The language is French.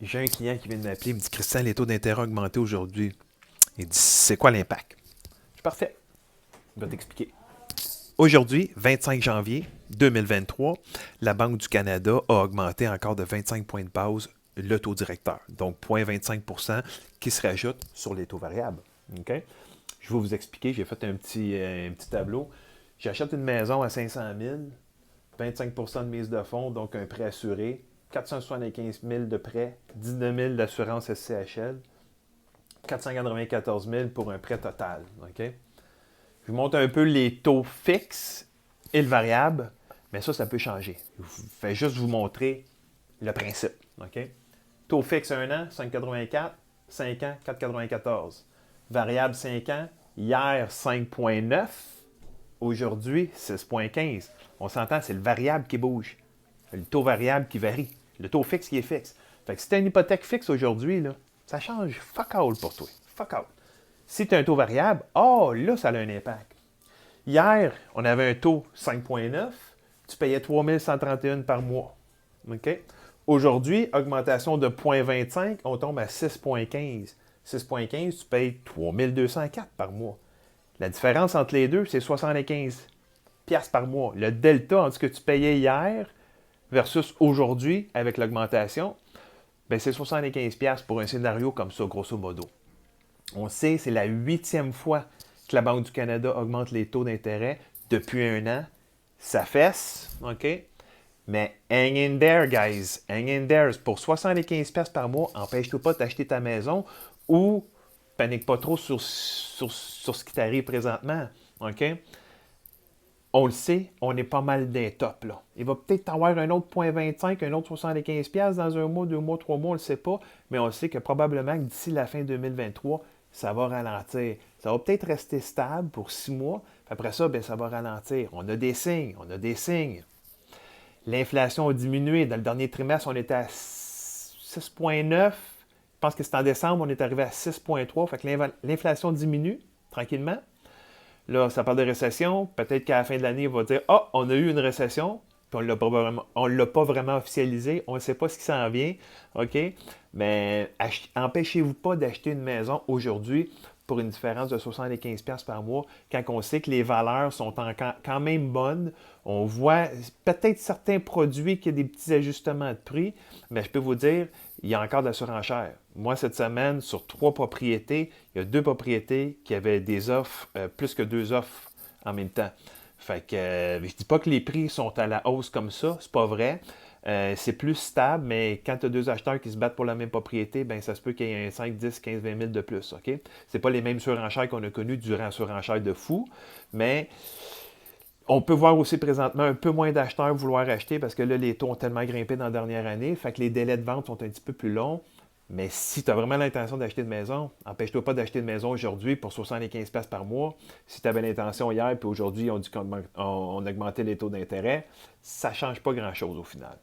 J'ai un client qui vient de m'appeler, il me dit Christian, les taux d'intérêt ont augmenté aujourd'hui. Il dit c'est quoi l'impact? Je dis parfait, je vais t'expliquer. Aujourd'hui, 25 janvier 2023, la Banque du Canada a augmenté encore de 25 points de base le taux directeur. Donc 0,25% qui se rajoute sur les taux variables. OK? Je vais vous expliquer, j'ai fait un petit tableau. J'achète une maison à 500 000, 25% de mise de fonds, donc un prêt assuré, 475 000 de prêt, 19 000 d'assurance SCHL, 494 000 pour un prêt total. OK? Je vous montre un peu les taux fixes et le variable, mais ça peut changer. Je vais juste vous montrer le principe. OK? Taux fixe 1 an, 5,84. 5 ans, 4,94. Variable 5 ans, hier 5,9. Aujourd'hui, 6,15. On s'entend, c'est le variable qui bouge. Le taux variable qui varie. Le taux fixe qui est fixe. Fait que si tu as une hypothèque fixe aujourd'hui, là, ça change fuck all pour toi. Fuck all. Si tu as un taux variable, là, ça a un impact. Hier, on avait un taux 5,9. Tu payais 3 131 par mois. OK? Aujourd'hui, augmentation de 0,25, on tombe à 6,15. 6,15, tu payes 3 204 par mois. La différence entre les deux, c'est 75 piastres par mois. Le delta entre ce que tu payais hier versus aujourd'hui avec l'augmentation, ben c'est 75 piastres pour un scénario comme ça, grosso modo. On sait, c'est la 8e fois que la Banque du Canada augmente les taux d'intérêt depuis un an. Ça fesse, OK? Mais hang in there, guys. Hang in there. Pour 75 piastres par mois, empêche-toi pas d'acheter ta maison ou panique pas trop sur ce qui t'arrive présentement. OK? On le sait, on est pas mal des tops, là. Il va peut-être avoir un autre 0,25, un autre 75$ dans un mois, 2 mois, 3 mois, on ne le sait pas, mais on sait que probablement que d'ici la fin 2023, ça va ralentir. Ça va peut-être rester stable pour 6 mois, puis après ça, ça va ralentir. On a des signes, on a des signes. L'inflation a diminué. Dans le dernier trimestre, on était à 6,9. Je pense que c'est en décembre, on est arrivé à 6,3. Fait que l'inflation diminue tranquillement. Là, ça parle de récession. Peut-être qu'à la fin de l'année, on va dire on a eu une récession, puis on ne l'a pas vraiment officialisé. On ne sait pas ce qui s'en vient. OK? Mais empêchez-vous pas d'acheter une maison aujourd'hui pour une différence de 75$ par mois, quand on sait que les valeurs sont quand même bonnes. On voit peut-être certains produits qui ont des petits ajustements de prix, mais je peux vous dire, il y a encore de la surenchère. Moi, cette semaine, sur 3 propriétés, il y a 2 propriétés qui avaient des offres, plus que 2 offres en même temps. Fait que je dis pas que les prix sont à la hausse comme ça, c'est pas vrai. C'est plus stable, mais quand tu as 2 acheteurs qui se battent pour la même propriété, ça se peut qu'il y ait un 5, 10, 15, 20 000 de plus. OK? C'est pas les mêmes surenchères qu'on a connues durant la surenchère de fou, mais on peut voir aussi présentement un peu moins d'acheteurs vouloir acheter parce que là, les taux ont tellement grimpé dans la dernière année, fait que les délais de vente sont un petit peu plus longs. Mais si tu as vraiment l'intention d'acheter une maison, empêche-toi pas d'acheter une maison aujourd'hui pour 75$ par mois. Si tu avais l'intention hier, puis aujourd'hui, on dit qu'on a augmenté les taux d'intérêt, ça ne change pas grand-chose au final.